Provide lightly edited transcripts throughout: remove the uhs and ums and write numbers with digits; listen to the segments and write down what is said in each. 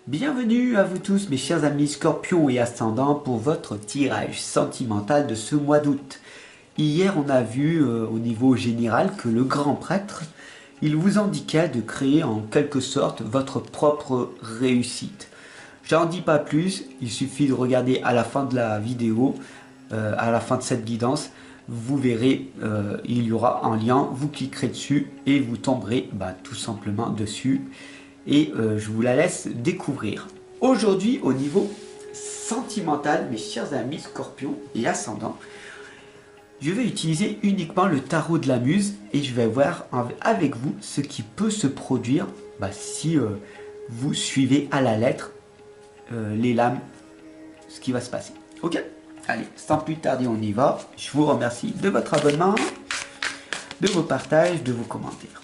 Bienvenue à vous tous mes chers amis Scorpions et Ascendants pour votre tirage sentimental de ce mois d'août. Hier on a vu au niveau général que le grand prêtre, il vous indiquait de créer en quelque sorte votre propre réussite. J'en dis pas plus, il suffit de regarder à la fin de la vidéo, à la fin de cette guidance, vous verrez, il y aura un lien, vous cliquerez dessus et vous tomberez tout simplement dessus. Et je vous la laisse découvrir. Aujourd'hui, au niveau sentimental, mes chers amis Scorpions et Ascendants, je vais utiliser uniquement le tarot de la muse et je vais voir avec vous ce qui peut se produire si vous suivez à la lettre les lames, ce qui va se passer. Ok? Allez, sans plus tarder, on y va. Je vous remercie de votre abonnement, de vos partages, de vos commentaires.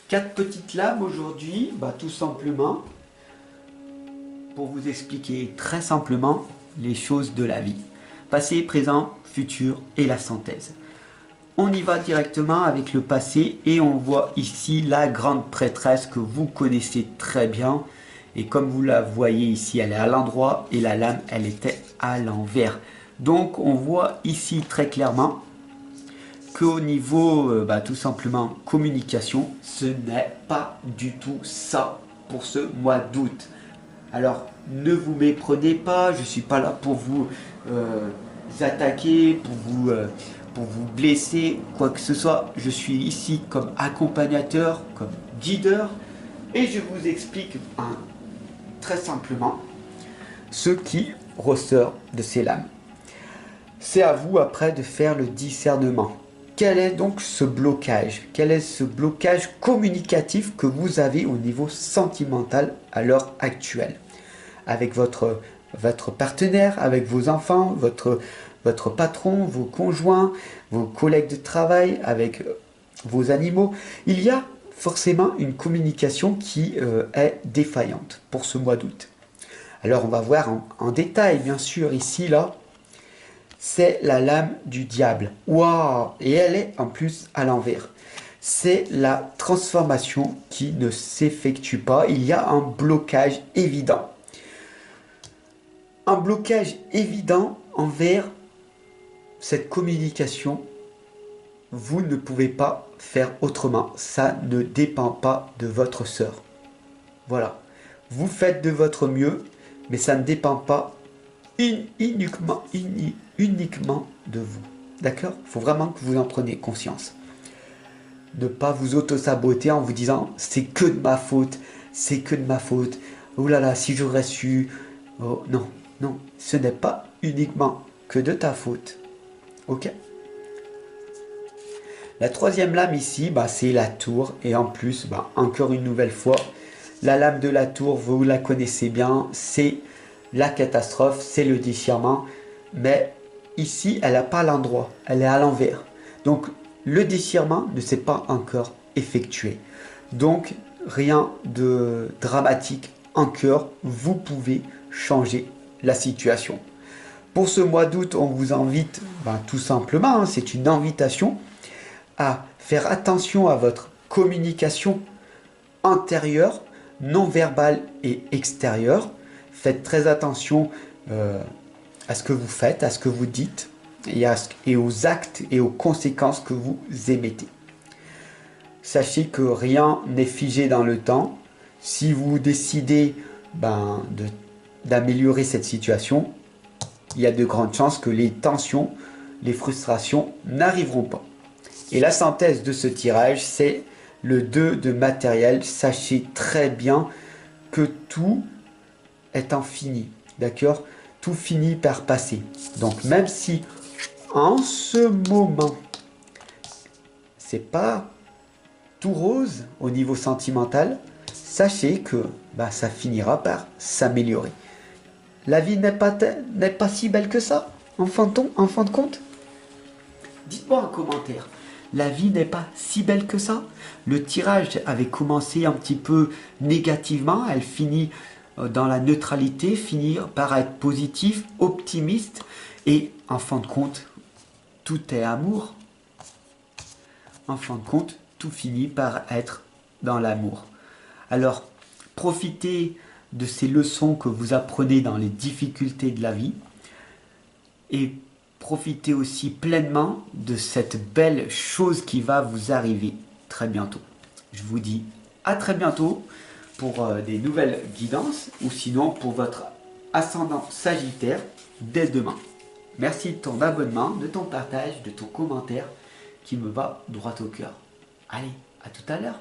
Quatre petites lames aujourd'hui, tout simplement pour vous expliquer très simplement les choses de la vie. Passé, présent, futur et la synthèse. On y va directement avec le passé et on voit ici la grande prêtresse que vous connaissez très bien. Et comme vous la voyez ici, elle est à l'endroit et la lame, elle était à l'envers. Donc on voit ici très clairement qu'au niveau tout simplement communication, ce n'est pas du tout ça pour ce mois d'août. Alors ne vous méprenez pas, je ne suis pas là pour vous attaquer, pour vous blesser, quoi que ce soit. Je suis ici comme accompagnateur, comme guideur et je vous explique très simplement ce qui ressort de ces lames. C'est à vous après de faire le discernement. Quel est donc ce blocage? Quel est ce blocage communicatif que vous avez au niveau sentimental à l'heure actuelle? Avec votre partenaire, avec vos enfants, votre patron, vos conjoints, vos collègues de travail, avec vos animaux. Il y a forcément une communication qui est défaillante pour ce mois d'août. Alors on va voir en détail, bien sûr, ici, là. C'est la lame du diable. Waouh! Et elle est en plus à l'envers. C'est la transformation qui ne s'effectue pas. Il y a un blocage évident. Un blocage évident envers cette communication. Vous ne pouvez pas faire autrement. Ça ne dépend pas de votre sœur. Voilà. Vous faites de votre mieux, mais ça ne dépend pas uniquement de vous. D'accord? Il faut vraiment que vous en preniez conscience. Ne pas vous auto-saboter en vous disant c'est que de ma faute, c'est que de ma faute. Oh là là, si j'aurais su. Oh non, non, ce n'est pas uniquement que de ta faute. Ok? La troisième lame ici, c'est la tour. Et en plus, encore une nouvelle fois, la lame de la tour, vous la connaissez bien, c'est la catastrophe, c'est le déchirement, mais ici, elle n'a pas l'endroit, elle est à l'envers. Donc, le déchirement ne s'est pas encore effectué. Donc, rien de dramatique encore, vous pouvez changer la situation. Pour ce mois d'août, on vous invite, tout simplement, c'est une invitation à faire attention à votre communication intérieure, non verbale et extérieure. Faites très attention à ce que vous faites, à ce que vous dites et aux actes et aux conséquences que vous émettez. Sachez que rien n'est figé dans le temps. Si vous décidez d'améliorer cette situation, il y a de grandes chances que les tensions, les frustrations n'arriveront pas. Et la synthèse de ce tirage, c'est le 2 de matériel. Sachez très bien que tout est infini, d'accord? Tout finit par passer. Donc même si en ce moment c'est pas tout rose au niveau sentimental, sachez que ça finira par s'améliorer. La vie n'est pas si belle que ça, en fin de compte. Dites-moi en commentaire. La vie n'est pas si belle que ça. Le tirage avait commencé un petit peu négativement, elle finit dans la neutralité, finir par être positif, optimiste et en fin de compte, tout est amour, en fin de compte, tout finit par être dans l'amour. Alors, profitez de ces leçons que vous apprenez dans les difficultés de la vie et profitez aussi pleinement de cette belle chose qui va vous arriver très bientôt. Je vous dis à très bientôt pour des nouvelles guidances ou sinon pour votre ascendant Sagittaire dès demain. Merci de ton abonnement, de ton partage, de ton commentaire qui me va droit au cœur. Allez, à tout à l'heure.